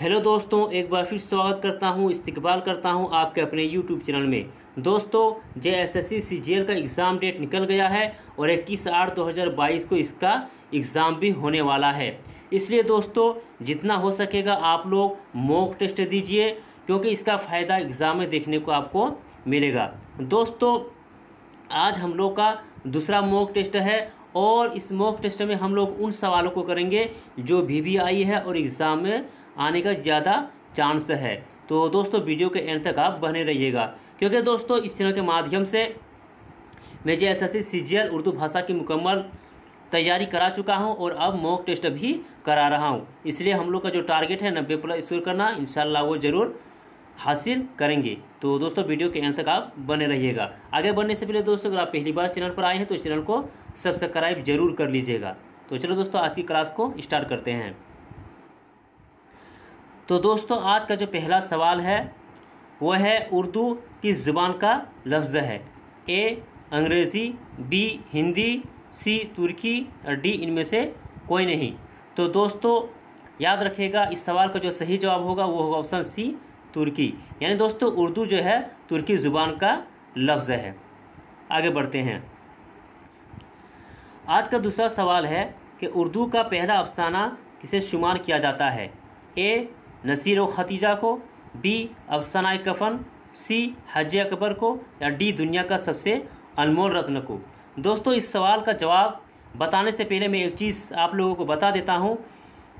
Hello दोस्तों, एक बार फिर स्वागत करता हूं, इस्तकबाल करता हूं आपके अपने यूट्यूब चैनल में। दोस्तों JSSC CGL का एग्ज़ाम डेट निकल गया है और 21/8/2022 को इसका एग्ज़ाम भी होने वाला है। इसलिए दोस्तों जितना हो सकेगा आप लोग मॉक टेस्ट दीजिए, क्योंकि इसका फ़ायदा एग्ज़ाम में देखने को आपको मिलेगा। दोस्तों आज हम लोग का दूसरा मॉक टेस्ट है और इस मॉक टेस्ट में हम लोग उन सवालों को करेंगे जो VVI है और एग्ज़ाम में आने का ज़्यादा चांस है। तो दोस्तों वीडियो के एंड तक आप बने रहिएगा, क्योंकि दोस्तों इस चैनल के माध्यम से मैं JSSC CGL उर्दू भाषा की मुकम्मल तैयारी करा चुका हूं और अब मॉक टेस्ट भी करा रहा हूं। इसलिए हम लोग का जो टारगेट है 90+ स्कोर करना, इंशाल्लाह वो ज़रूर हासिल करेंगे। तो दोस्तों वीडियो के एंड तक आप बने रहिएगा। आगे बढ़ने से पहले दोस्तों अगर आप पहली बार चैनल पर आए हैं तो इस चैनल को सब्सक्राइब जरूर कर लीजिएगा। तो चलो दोस्तों आज की क्लास को स्टार्ट करते हैं। तो दोस्तों आज का जो पहला सवाल है वो है उर्दू किस ज़ुबान का लफ्ज़ है। A अंग्रेज़ी, B हिंदी, C तुर्की और D इनमें से कोई नहीं। तो दोस्तों याद रखिएगा इस सवाल का जो सही जवाब होगा वो होगा ऑप्शन C तुर्की। यानी दोस्तों उर्दू जो है तुर्की ज़ुबान का लफ्ज़ है। आगे बढ़ते हैं। आज का दूसरा सवाल है कि उर्दू का पहला अफसाना किसे शुमार किया जाता है। A नसीर व खतीजा को, B अफसाना कफ़न, C हज अकबर को या D दुनिया का सबसे अनमोल रत्न को। दोस्तों इस सवाल का जवाब बताने से पहले मैं एक चीज़ आप लोगों को बता देता हूं,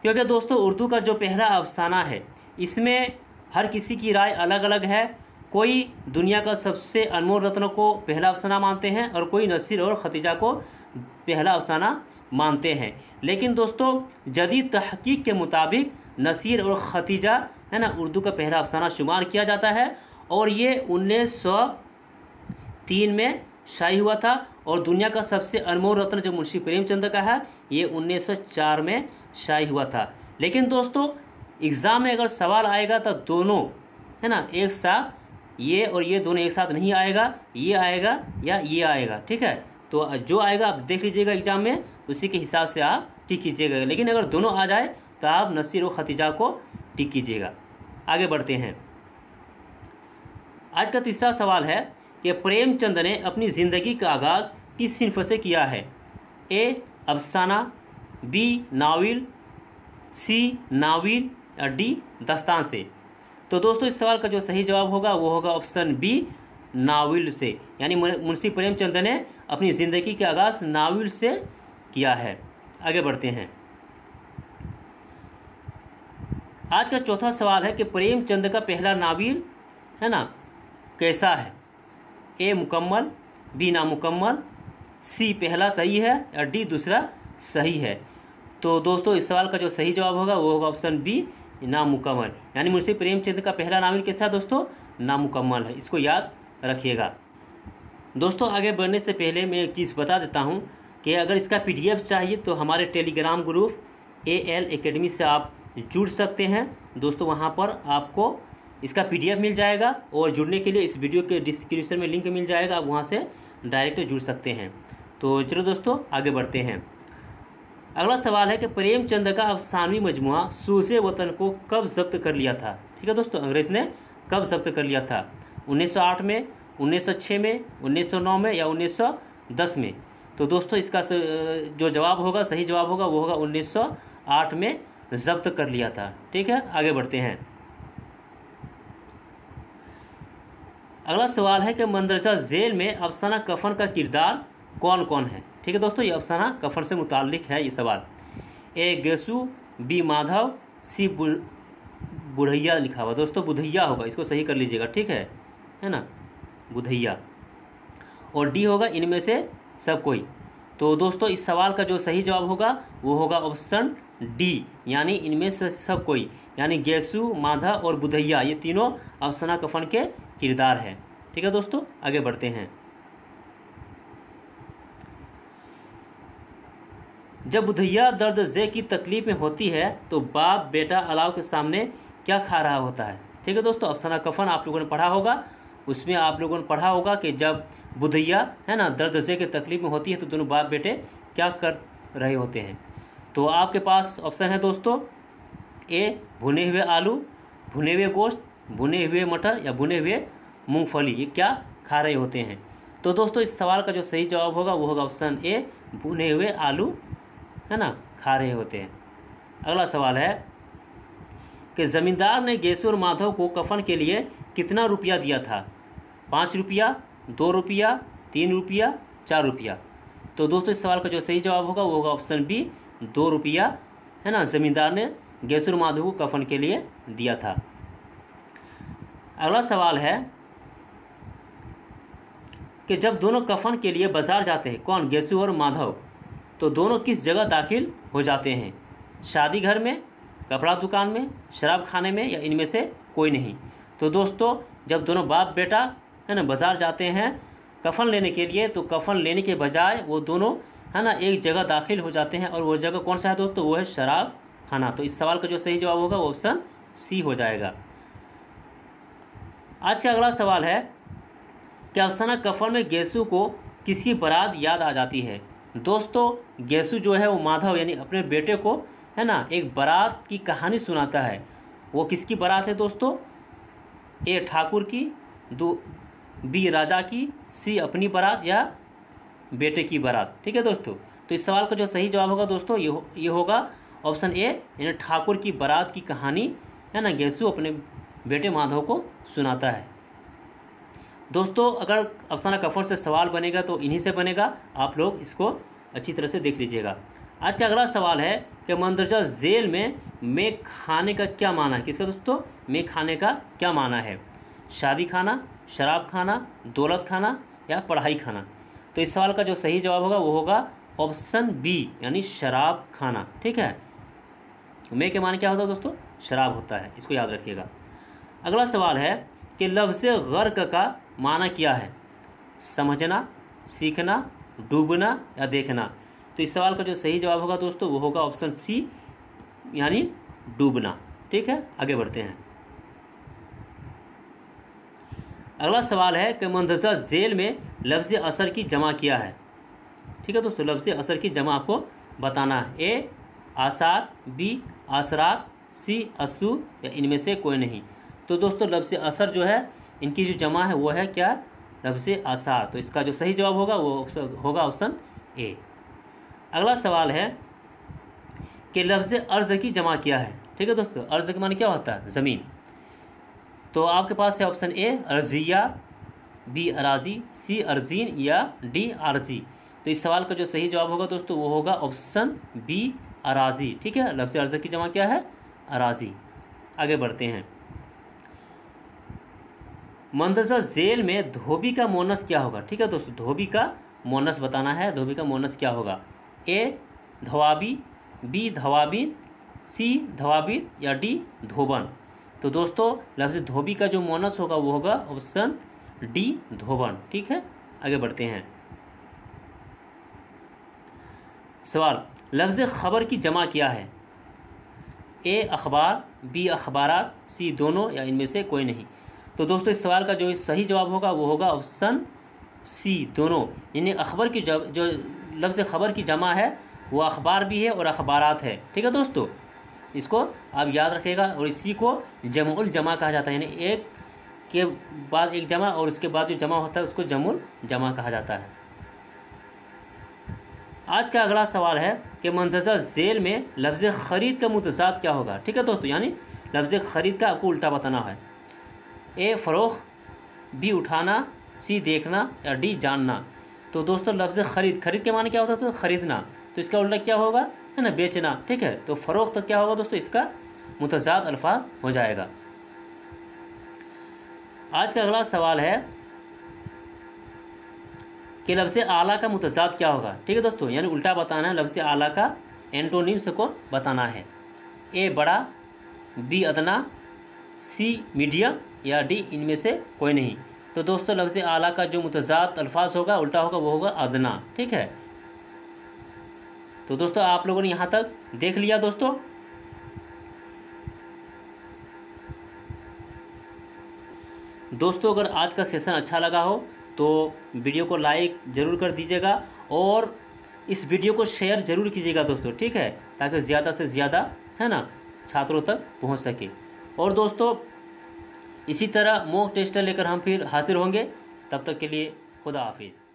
क्योंकि दोस्तों उर्दू का जो पहला अफसाना है इसमें हर किसी की राय अलग अलग है। कोई दुनिया का सबसे अनमोल रत्न को पहला अफसाना मानते हैं और कोई नसीर और खतीजा को पहला अफसाना मानते हैं। लेकिन दोस्तों जदीद तहकीक के मुताबिक नसीर और खतीजा है ना उर्दू का पहला अफसाना शुमार किया जाता है और ये 1903 में शाही हुआ था। और दुनिया का सबसे अनमोल रत्न जो मुंशी प्रेमचंद का है ये 1904 में शाही हुआ था। लेकिन दोस्तों एग्ज़ाम में अगर सवाल आएगा तो दोनों है ना एक साथ, ये और ये दोनों एक साथ नहीं आएगा, ये आएगा या ये आएगा, ठीक है। तो जो आएगा आप देख लीजिएगा एग्ज़ाम में, उसी के हिसाब से आप टिक कीजिएगा। लेकिन अगर दोनों आ जाए तो आप नसीर व खतीजा को टिक कीजिएगा। आगे बढ़ते हैं। आज का तीसरा सवाल है कि प्रेमचंद ने अपनी ज़िंदगी का आगाज़ किस सिन्फ से किया है। A अफसाना, B नाविल, C नाविल या D दस्तान से। तो दोस्तों इस सवाल का जो सही जवाब होगा वो होगा ऑप्शन B नाविल से। यानी मुंशी प्रेमचंद ने अपनी ज़िंदगी का आगाज़ नाविल से किया है। आगे बढ़ते हैं। आज का चौथा सवाल है कि प्रेमचंद का पहला नाविल है ना कैसा है। A मुकम्मल, B नामुकम्मल, C पहला सही है और D दूसरा सही है। तो दोस्तों इस सवाल का जो सही जवाब होगा वो होगा ऑप्शन B नामुकम्मल। यानी मुंशी प्रेमचंद का पहला नावल कैसा है दोस्तों, नामुकम्मल है। इसको याद रखिएगा। दोस्तों आगे बढ़ने से पहले मैं एक चीज़ बता देता हूं कि अगर इसका PDF चाहिए तो हमारे टेलीग्राम ग्रुप AL एकेडमी से आप जुड़ सकते हैं। दोस्तों वहां पर आपको इसका PDF मिल जाएगा और जुड़ने के लिए इस वीडियो के डिस्क्रिप्शन में लिंक मिल जाएगा, आप वहां से डायरेक्ट जुड़ सकते हैं। तो चलो दोस्तों आगे बढ़ते हैं। अगला सवाल है कि प्रेमचंद का अफसानवी मजमुआ सूज़े वतन को कब जब्त कर लिया था। ठीक है दोस्तों, अंग्रेज़ ने कब जब्त कर लिया था। 1908 में, 1906 में, 1909 में या 1910 में। तो दोस्तों इसका जो जवाब होगा, सही जवाब होगा वो होगा 1908 में जब्त कर लिया था। ठीक है, आगे बढ़ते हैं। अगला सवाल है कि मंदरजा झेल में अफसाना कफन का किरदार कौन कौन है। ठीक है दोस्तों, ये अफसाना कफन से मुताल्लिक है ये सवाल। A गेसु, B माधव, C बुढ़ैया लिखा हुआ। दोस्तों बुधैया होगा, इसको सही कर लीजिएगा, ठीक है ना, बुधैया। और D होगा इनमें से सब कोई। तो दोस्तों इस सवाल का जो सही जवाब होगा वो होगा ऑप्शन D, यानी इनमें से सब कोई। यानी गेसु, माधव और बुधैया ये तीनों अफसाना कफन के किरदार हैं। ठीक है दोस्तों, आगे बढ़ते हैं। जब बुधैया दर्द ज़े की तकलीफ़ में होती है तो बाप बेटा अलाव के सामने क्या खा रहा होता है। ठीक है दोस्तों, अफसाना कफन आप लोगों ने पढ़ा होगा, उसमें आप लोगों ने पढ़ा होगा कि जब बुधैया है ना दर्द ज़े की तकलीफ़ में होती है तो दोनों बाप बेटे क्या कर रहे होते हैं। तो आपके पास ऑप्शन है दोस्तों ए भुने हुए आलू, भुने हुए गोश्त, भुने हुए मटर या भुने हुए मूंगफली, ये क्या खा रहे होते हैं? तो दोस्तों इस सवाल का जो सही जवाब होगा वो होगा ऑप्शन ए, भुने हुए आलू, है ना, खा रहे होते हैं। अगला सवाल है कि ज़मींदार ने गेसु और माधव को कफन के लिए कितना रुपया दिया था? 5 रुपया, 2 रुपया, 3 रुपया, 4 रुपया। तो दोस्तों इस सवाल का जो सही जवाब होगा वो होगा ऑप्शन बी, 2 रुपया, है ना, ज़मींदार ने गेसु और माधव को कफन के लिए दिया था। अगला सवाल है कि जब दोनों कफन के लिए बाजार जाते हैं, कौन, गेसु और माधव, तो दोनों किस जगह दाखिल हो जाते हैं? शादी घर में, कपड़ा दुकान में, शराब खाने में या इनमें से कोई नहीं? तो दोस्तों जब दोनों बाप बेटा, है ना, बाज़ार जाते हैं कफ़न लेने के लिए, तो कफ़न लेने के बजाय वो दोनों, है ना, एक जगह दाखिल हो जाते हैं और वो जगह कौन सा है दोस्तों? वो है शराब खाना। तो इस सवाल का जो सही जवाब होगा वो ऑप्शन सी हो जाएगा। आज का अगला सवाल है कि अफसाना कफ़न में गेसु को किसकी बारात याद आ जाती है? दोस्तों गेसु जो है वो माधव यानी अपने बेटे को, है ना, एक बारात की कहानी सुनाता है। वो किसकी बारात है दोस्तों? ए ठाकुर की, बी राजा की, सी अपनी बारात या बेटे की बारात। ठीक है दोस्तों, तो इस सवाल का जो सही जवाब होगा दोस्तों ये होगा ऑप्शन ए, यानी ठाकुर की बारात की कहानी, है ना, गेसु अपने बेटे माधव को सुनाता है। दोस्तों अगर अफसाना कफ़न से सवाल बनेगा तो इन्हीं से बनेगा, आप लोग इसको अच्छी तरह से देख लीजिएगा। आज का अगला सवाल है कि मंदरजा जेल में खाने का क्या माना है? किसका दोस्तों? में खाने का क्या माना है? शादी खाना, शराब खाना, दौलत खाना या पढ़ाई खाना? तो इस सवाल का जो सही जवाब होगा वो होगा ऑप्शन बी, यानी शराब खाना। ठीक है, में के माने क्या होता है दोस्तों? शराब होता है, इसको याद रखिएगा। अगला सवाल है कि लफ्ज़ गर्क का माना क्या है? समझना, सीखना, डूबना या देखना? तो इस सवाल का जो सही जवाब होगा दोस्तों वो होगा ऑप्शन सी, यानी डूबना। ठीक है, आगे बढ़ते हैं। अगला सवाल है कि मंदरजा जेल में लफ्ज़ असर की जमा क्या है? ठीक है दोस्तों, लफ्ज़ असर की जमा आपको बताना है। ए आसार, बी आसरात, सी असू या इनमें से कोई नहीं? तो दोस्तों लफ्ज़ असर जो है इनकी जो जमा है वो है क्या? लफ्ज़ आसार। तो इसका जो सही जवाब होगा वो होगा ऑप्शन ए। अगला सवाल है कि लफ्ज़ अर्ज़ की जमा क्या है? ठीक है दोस्तों, अर्ज़ के माने क्या होता है? ज़मीन। तो आपके पास है ऑप्शन ए अर्ज़िया, बी अराज़ी, सी अर्ज़ीन या डी आरज़ी। तो इस सवाल का जो सही जवाब होगा दोस्तों वो होगा ऑप्शन बी अराज़ी। ठीक है, लफ्ज़ अर्ज़ की जमा क्या है? अराज़ी। आगे बढ़ते हैं। मंदरजा जेल में धोबी का मोनस क्या होगा? ठीक है दोस्तों, धोबी का मोनस बताना है। धोबी का मोनस क्या होगा? ए धवाबी, बी धवाबी, सी धवाबी या डी धोबन? तो दोस्तों लफ्ज़ धोबी का जो मोनस होगा वो होगा ऑप्शन डी धोबन। ठीक है, आगे बढ़ते हैं। सवाल, लफ्ज़ खबर की जमा क्या है? ए अखबार, बी अखबारात, सी दोनों या इनमें से कोई नहीं? तो दोस्तों इस सवाल का जो सही जवाब होगा वो होगा ऑप्शन सी दोनों, यानी अखबार की जो लफ्ज़ खबर की जमा है वो अखबार भी है और अखबारात है। ठीक है दोस्तों, इसको आप याद रखिएगा। और इसी को जमुल जमा कहा जाता है, यानी एक के बाद एक जमा और उसके बाद जो जमा होता है उसको जमुल जमा कहा जाता है। आज का अगला सवाल है कि मंदरजा जेल में लफ्ज़ ख़रीद का मुतज़ाद क्या होगा? ठीक है दोस्तों, यानी लफ्ज़ ख़रीद का आपको उल्टा बताना है। ए फ़रोख्त, बी उठाना, सी देखना या डी जानना? तो दोस्तों लफ्ज़ खरीद के माने क्या होता है? तो ख़रीदना। तो इसका उल्टा क्या होगा? है ना, बेचना। ठीक है, तो फ़रोख्त तो क्या होगा दोस्तों? इसका मुतज़ाद अल्फाज हो जाएगा। आज का अगला सवाल है कि लफ्ज़ आला का मुतज़ाद क्या होगा? ठीक है दोस्तों, यानी उल्टा बताना है। लफ्ज़ आला का एंटोनिम्स को बताना है। ए बड़ा, बी अदना, सी मीडियम या डी इनमें से कोई नहीं? तो दोस्तों लफ्ज़ आला का जो मुतज़ाद अल्फाज होगा उल्टा होगा वो होगा अदना। ठीक है, तो दोस्तों आप लोगों ने यहाँ तक देख लिया। दोस्तों अगर आज का सेशन अच्छा लगा हो तो वीडियो को लाइक ज़रूर कर दीजिएगा और इस वीडियो को शेयर ज़रूर कीजिएगा दोस्तों। ठीक है, ताकि ज़्यादा से ज़्यादा, है ना, छात्रों तक पहुंच सके। और दोस्तों इसी तरह मॉक टेस्ट लेकर हम फिर हाजिर होंगे। तब तक के लिए खुदा हाफिज़।